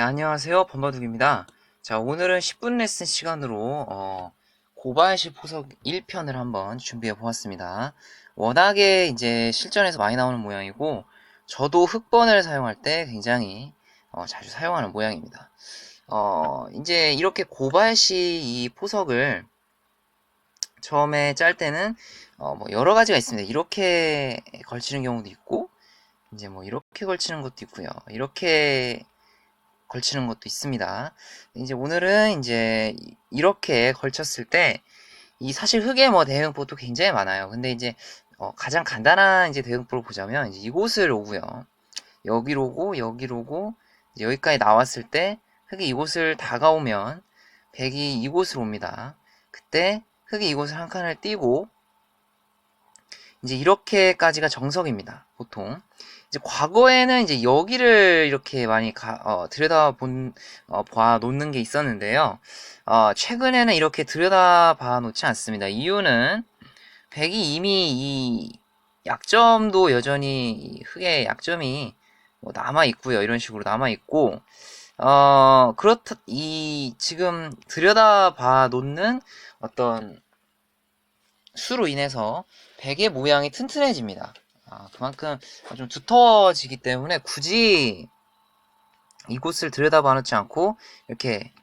안녕하세요. 범바둑입니다. 자, 오늘은 10분 레슨 시간으로 고발시 포석 1편을 한번 준비해 보았습니다. 워낙에 이제 실전에서 많이 나오는 모양이고 저도 흑번을 사용할 때 굉장히 자주 사용하는 모양입니다. 이제 이렇게 고발시 이 포석을 처음에 짤 때는 뭐 여러 가지가 있습니다. 이렇게 걸치는 경우도 있고 이제 뭐 이렇게 걸치는 것도 있고요. 이렇게 걸치는 것도 있습니다. 이제 오늘은 이제 이렇게 걸쳤을 때 이 사실 흑의 뭐 대응법도 굉장히 많아요. 근데 이제 가장 간단한 이제 대응법을 보자면 이제 이곳을 오고요. 여기로 오고 여기로 오고 이제 여기까지 나왔을 때 흑이 이곳을 다가오면 백이 이곳으로 옵니다. 그때 흑이 이곳을 한 칸을 띄고 이제 이렇게까지가 정석입니다. 보통. 이제 과거에는 이제 여기를 이렇게 많이 봐 놓는 게 있었는데요. 최근에는 이렇게 들여다 봐 놓지 않습니다. 이유는 백이 이미 이 약점도 여전히 흑의 약점이 뭐 남아 있고요. 이런 식으로 남아 있고, 지금 들여다 봐 놓는 어떤 수로 인해서 베개 모양이 튼튼해집니다. 그만큼 좀 두터워지기 때문에 굳이 이곳을 들여다봐 놓지 않고 이렇게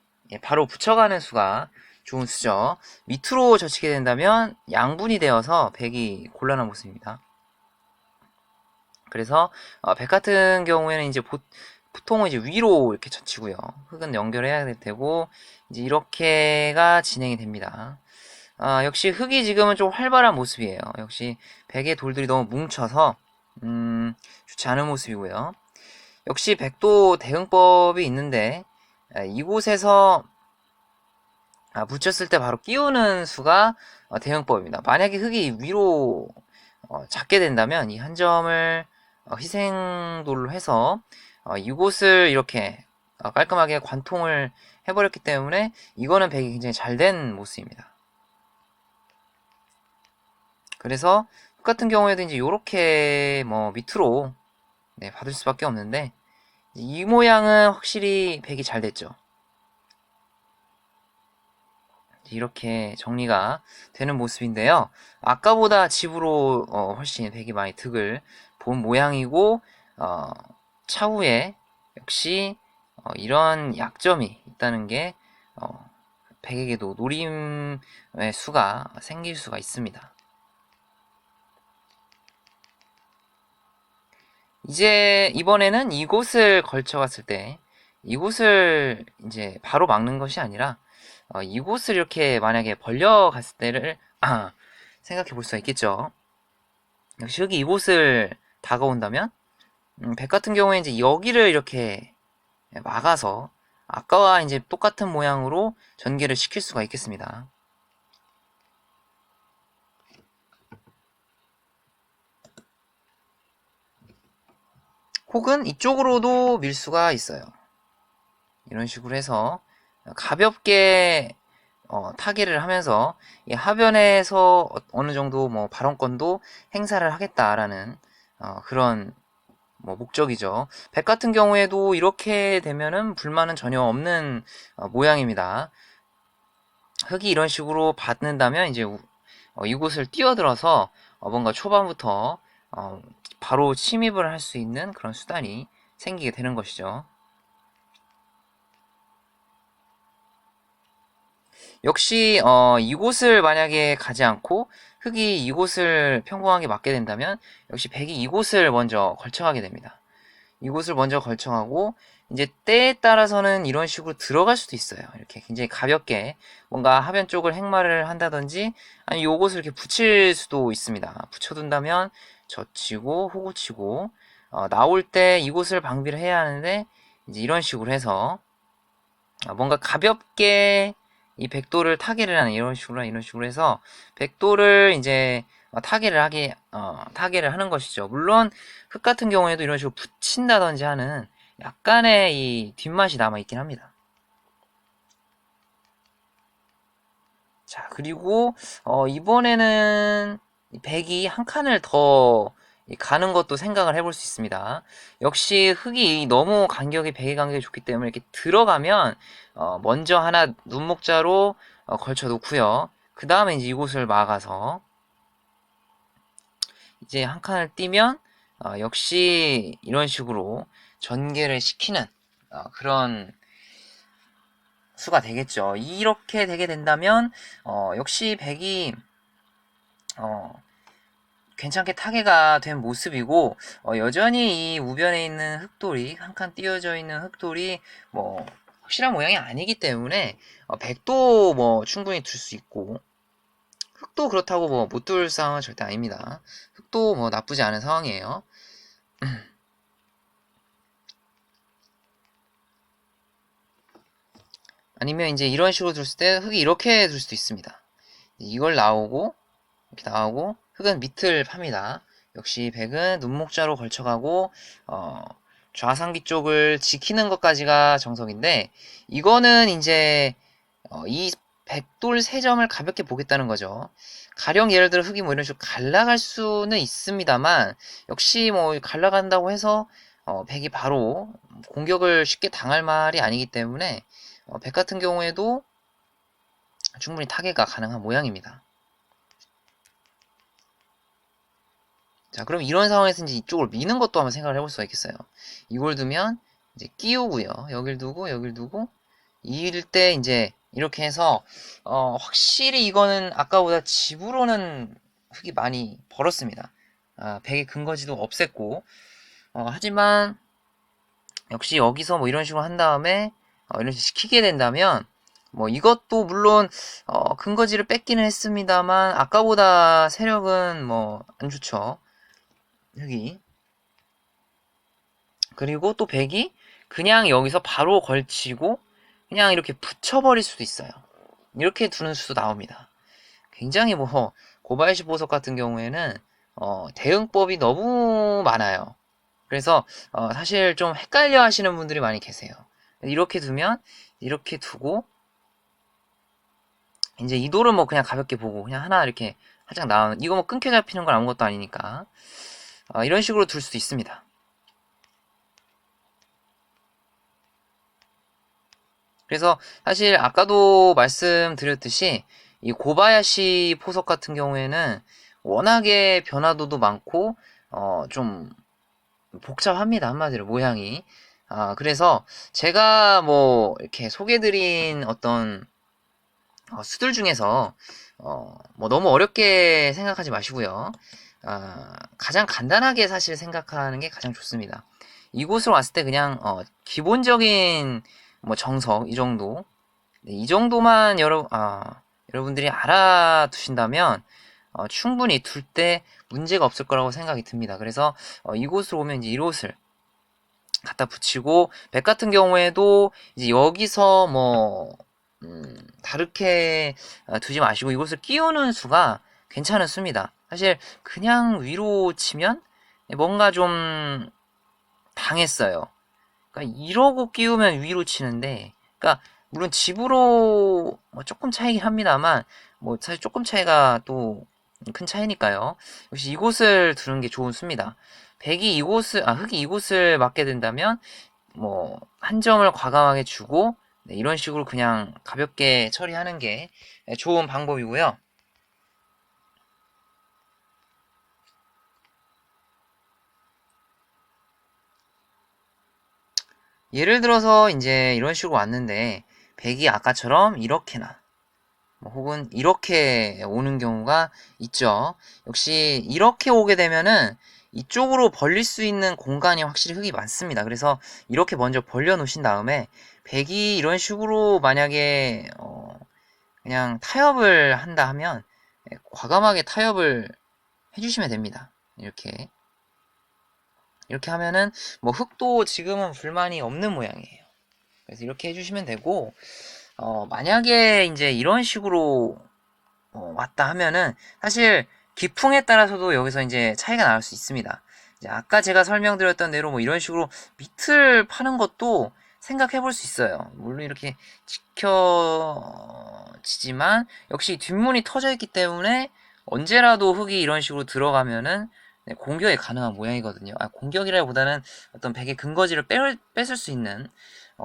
바로 붙여가는 수가 좋은 수죠. 밑으로 젖히게 된다면 양분이 되어서 백이 곤란한 모습입니다. 그래서 백 같은 경우에는 이제 보통은 이제 위로 이렇게 젖히고요. 흙은 연결해야 되고 이제 이렇게가 진행이 됩니다. 역시 흙이 지금은 좀 활발한 모습이에요. 역시 백의 돌들이 너무 뭉쳐서 좋지 않은 모습이고요. 역시 백도 대응법이 있는데 이곳에서 붙였을 때 바로 끼우는 수가 대응법입니다. 만약에 흙이 위로 잡게 된다면 이 한 점을 희생돌로 해서 이곳을 이렇게 깔끔하게 관통을 해버렸기 때문에 이거는 백이 굉장히 잘 된 모습입니다. 그래서 흙 같은 경우에도 이제 이렇게 뭐 밑으로 받을 수밖에 없는데 이 모양은 확실히 백이 잘 됐죠. 이렇게 정리가 되는 모습인데요. 아까보다 집으로 훨씬 백이 많이 득을 본 모양이고 차후에 역시 이런 약점이 있다는 게 백에게도 노림의 수가 생길 수가 있습니다. 이제 이번에는 이곳을 걸쳐갔을 때 이곳을 이제 바로 막는 것이 아니라 이곳을 이렇게 만약에 벌려갔을 때를 생각해 볼 수가 있겠죠. 역시 여기 이곳을 다가온다면 백 같은 경우에 이제 여기를 이렇게 막아서 아까와 이제 똑같은 모양으로 전개를 시킬 수가 있겠습니다. 혹은 이쪽으로도 밀 수가 있어요. 이런 식으로 해서 가볍게 타개를 하면서 이 하변에서 어느 정도 뭐 발언권도 행사를 하겠다라는 그런 뭐 목적이죠. 백 같은 경우에도 이렇게 되면은 불만은 전혀 없는 모양입니다. 흙이 이런 식으로 받는다면 이제 이곳을 뛰어들어서 뭔가 초반부터 바로 침입을 할 수 있는 그런 수단이 생기게 되는 것이죠. 역시 이곳을 만약에 가지 않고 흙이 이곳을 평범하게 맞게 된다면 역시 백이 이곳을 먼저 걸쳐가게 됩니다. 이곳을 먼저 걸쳐가고 이제 때에 따라서는 이런 식으로 들어갈 수도 있어요. 이렇게 굉장히 가볍게 뭔가 하변 쪽을 행마를 한다든지 아니 요것을 이렇게 붙일 수도 있습니다. 붙여둔다면 젖히고 호구치고 나올 때 이곳을 방비를 해야 하는데 이제 이런 식으로 해서 뭔가 가볍게 이 백도를 타개를 하는 이런 식으로 해서 백도를 이제 타개를 하는 것이죠. 물론 흙 같은 경우에도 이런 식으로 붙인다든지 하는 약간의 이 뒷맛이 남아 있긴 합니다. 자, 그리고 이번에는 백이 한 칸을 더 가는 것도 생각을 해볼 수 있습니다. 역시 흙이 너무 간격이 배기 간격이 좋기 때문에 이렇게 들어가면 먼저 하나 눈목자로 걸쳐 놓고요. 그 다음에 이제 이곳을 막아서 이제 한 칸을 띄면 역시 이런 식으로 전개를 시키는 그런 수가 되겠죠. 이렇게 되게 된다면 역시 백이 괜찮게 타개가 된 모습이고 여전히 이 우변에 있는 흑돌이 한 칸 띄어져 있는 흑돌이 뭐 확실한 모양이 아니기 때문에 백도 뭐 충분히 둘 수 있고 흑도 그렇다고 뭐 못 둘 상황은 절대 아닙니다. 흑도 뭐 나쁘지 않은 상황이에요. 아니면 이제 이런 식으로 둘 때 흑이 이렇게 둘 수도 있습니다. 이걸 나오고 이렇게 나오고 흑은 밑을 팝니다. 역시 백은 눈목자로 걸쳐가고 좌상기 쪽을 지키는 것까지가 정석인데 이거는 이제 이 백돌 세 점을 가볍게 보겠다는 거죠. 가령 예를 들어 흑이 뭐 이런 식으로 갈라갈 수는 있습니다만 역시 뭐 갈라간다고 해서 백이 바로 공격을 쉽게 당할 말이 아니기 때문에 백 같은 경우에도 충분히 타개가 가능한 모양입니다. 자, 그럼 이런 상황에서 이제 이쪽을 미는 것도 한번 생각을 해볼 수가 있겠어요. 이걸 두면 이제 끼우고요. 여길 두고 여길 두고 이일 때 이제 이렇게 해서 확실히 이거는 아까보다 집으로는 흙이 많이 벌었습니다. 백의 근거지도 없앴고 하지만 역시 여기서 뭐 이런 식으로 한 다음에 이런 식으로 시키게 된다면 뭐 이것도 물론 근거지를 뺏기는 했습니다만 아까보다 세력은 뭐 안 좋죠. 흙이. 그리고 또 백이 그냥 여기서 바로 걸치고 그냥 이렇게 붙여버릴 수도 있어요. 이렇게 두는 수도 나옵니다. 굉장히 뭐 고바야시 보석 같은 경우에는 대응법이 너무 많아요. 그래서 사실 좀 헷갈려 하시는 분들이 많이 계세요. 이렇게 두면 이렇게 두고 이제 이 돌은 뭐 그냥 가볍게 보고 그냥 하나 이렇게 살짝 나오는 이거 뭐 끊겨 잡히는 건 아무것도 아니니까 이런 식으로 둘 수도 있습니다. 그래서 사실 아까도 말씀드렸듯이 이 고바야시 포석 같은 경우에는 워낙에 변화도도 많고 좀 복잡합니다. 한마디로 모양이. 그래서 제가 뭐 이렇게 소개드린 어떤 수들 중에서 뭐 너무 어렵게 생각하지 마시고요. 가장 간단하게 사실 생각하는 게 가장 좋습니다. 이곳으로 왔을 때 그냥 기본적인 뭐 정석 이 정도 네, 이 정도만 여러분들이 알아두신다면 충분히 둘 때 문제가 없을 거라고 생각이 듭니다. 그래서 이곳으로 오면 이제 이곳을 갖다 붙이고 백 같은 경우에도 이제 여기서 뭐 다르게 두지 마시고 이곳을 끼우는 수가 괜찮은 수입니다. 사실 그냥 위로 치면 뭔가 좀 당했어요. 그러니까 이러고 끼우면 위로 치는데, 그러니까 물론 집으로 뭐 조금 차이긴 합니다만, 뭐 사실 조금 차이가 또 큰 차이니까요. 역시 이곳을 두는 게 좋은 수입니다. 백이 이곳을, 흑이 이곳을 맞게 된다면, 뭐 한 점을 과감하게 주고 네, 이런 식으로 그냥 가볍게 처리하는 게 좋은 방법이고요. 예를 들어서 이제 이런 식으로 왔는데 백이 아까처럼 이렇게나 뭐 혹은 이렇게 오는 경우가 있죠. 역시 이렇게 오게 되면은 이쪽으로 벌릴 수 있는 공간이 확실히 흙이 많습니다. 그래서 이렇게 먼저 벌려 놓으신 다음에 백이 이런 식으로 만약에 그냥 타협을 한다 하면 과감하게 타협을 해주시면 됩니다. 이렇게 하면은 뭐 흙도 지금은 불만이 없는 모양이에요. 그래서 이렇게 해주시면 되고 만약에 이제 이런 식으로 왔다 하면은 사실 기풍에 따라서도 여기서 이제 차이가 나올 수 있습니다. 이제 아까 제가 설명드렸던 대로 뭐 이런 식으로 밑을 파는 것도 생각해 볼 수 있어요. 물론 이렇게 지켜지지만 역시 뒷문이 터져 있기 때문에 언제라도 흙이 이런 식으로 들어가면은 네, 공격이 가능한 모양이거든요. 공격이라기보다는 어떤 백의 근거지를 뺏을 수 있는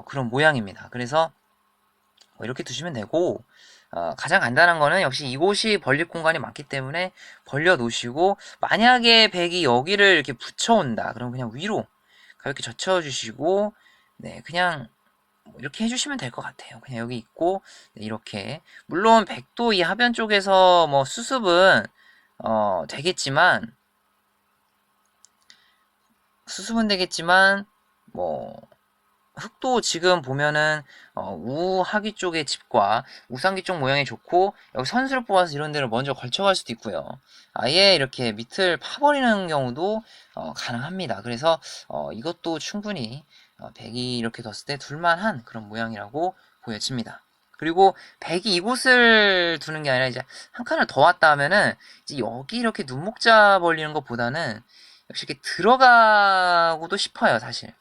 그런 모양입니다. 그래서 이렇게 두시면 되고, 가장 간단한 거는 역시 이곳이 벌릴 공간이 많기 때문에 벌려 놓으시고, 만약에 백이 여기를 이렇게 붙여온다. 그럼 그냥 위로 가볍게 젖혀주시고, 네, 그냥 이렇게 해주시면 될 것 같아요. 그냥 여기 있고, 네, 이렇게. 물론 백도 이 하변 쪽에서 뭐 수습은 되겠지만, 뭐 흙도 지금 보면은 우하기 쪽의 집과 우상기 쪽 모양이 좋고, 여기 선수를 뽑아서 이런 데를 먼저 걸쳐갈 수도 있고요. 아예 이렇게 밑을 파버리는 경우도 가능합니다. 그래서 이것도 충분히 백이 이렇게 뒀을 때 둘만한 그런 모양이라고 보여집니다. 그리고 백이 이곳을 두는 게 아니라 이제 한 칸을 더 왔다 하면은 이제 여기 이렇게 눈목자 벌리는 것보다는 역시 이렇게 들어가고도 싶어요, 사실.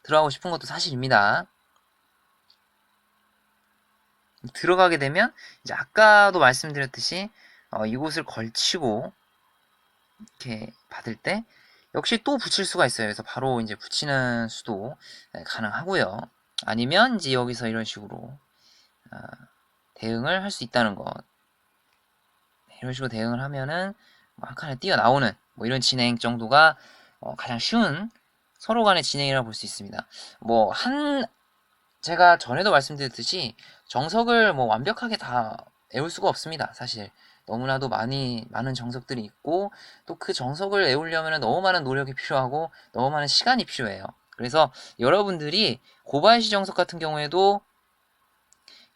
들어가고 싶은 것도 사실입니다. 들어가게 되면 이제 아까도 말씀드렸듯이 이곳을 걸치고 이렇게 받을 때 역시 또 붙일 수가 있어요. 그래서 바로 이제 붙이는 수도 가능하고요. 아니면 이제 여기서 이런 식으로 대응을 할 수 있다는 것. 이런 식으로 대응을 하면은 한 칸에 뛰어나오는 뭐 이런 진행 정도가 가장 쉬운 서로 간의 진행이라고 볼 수 있습니다. 제가 전에도 말씀드렸듯이 정석을 뭐 완벽하게 다 외울 수가 없습니다. 사실 너무나도 많은 정석들이 있고, 또 그 정석을 외우려면 너무 많은 노력이 필요하고 너무 많은 시간이 필요해요. 그래서 여러분들이 고바야시 정석 같은 경우에도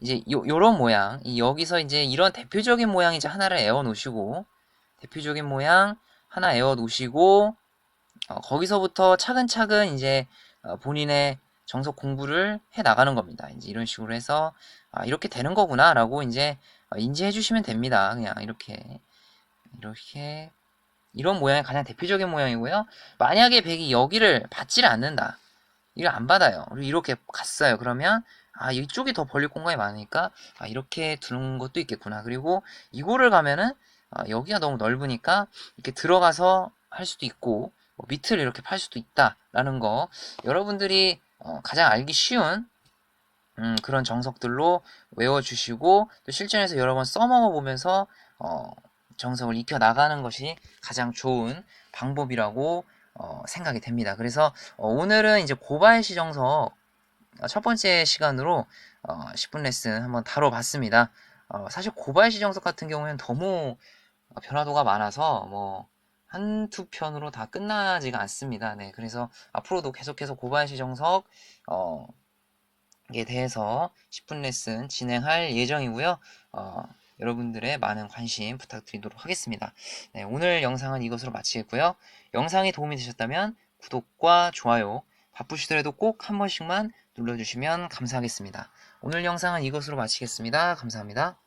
이제 요런 모양, 여기서 이제 이런 대표적인 모양 이제 하나를 외워 놓으시고, 대표적인 모양 하나 외워 놓으시고, 거기서부터 차근차근 이제 본인의 정석 공부를 해 나가는 겁니다. 이제 이런 식으로 해서 이렇게 되는 거구나라고 이제 인지해 주시면 됩니다. 그냥 이렇게 이런 모양이 가장 대표적인 모양이고요. 만약에 백이 여기를 받지를 않는다. 이걸 안 받아요. 그리고 이렇게 갔어요. 그러면 이쪽이 더 벌릴 공간이 많으니까 이렇게 두는 것도 있겠구나. 그리고 이거를 가면은 여기가 너무 넓으니까 이렇게 들어가서 할 수도 있고 뭐 밑을 이렇게 팔 수도 있다라는 거, 여러분들이 가장 알기 쉬운 그런 정석들로 외워주시고, 또 실전에서 여러 번 써먹어 보면서 정석을 익혀 나가는 것이 가장 좋은 방법이라고 생각이 됩니다. 그래서 오늘은 이제 고바야시 정석 첫 번째 시간으로 10분 레슨 한번 다뤄봤습니다. 사실 고바야시 정석 같은 경우에는 너무 변화도가 많아서 뭐 한두 편으로 다 끝나지가 않습니다. 네, 그래서 앞으로도 계속해서 고바야시 정석 에 대해서 10분 레슨 진행할 예정이고요. 여러분들의 많은 관심 부탁드리도록 하겠습니다. 네, 오늘 영상은 이것으로 마치겠고요. 영상이 도움이 되셨다면 구독과 좋아요, 바쁘시더라도 꼭 한 번씩만 눌러주시면 감사하겠습니다. 오늘 영상은 이것으로 마치겠습니다. 감사합니다.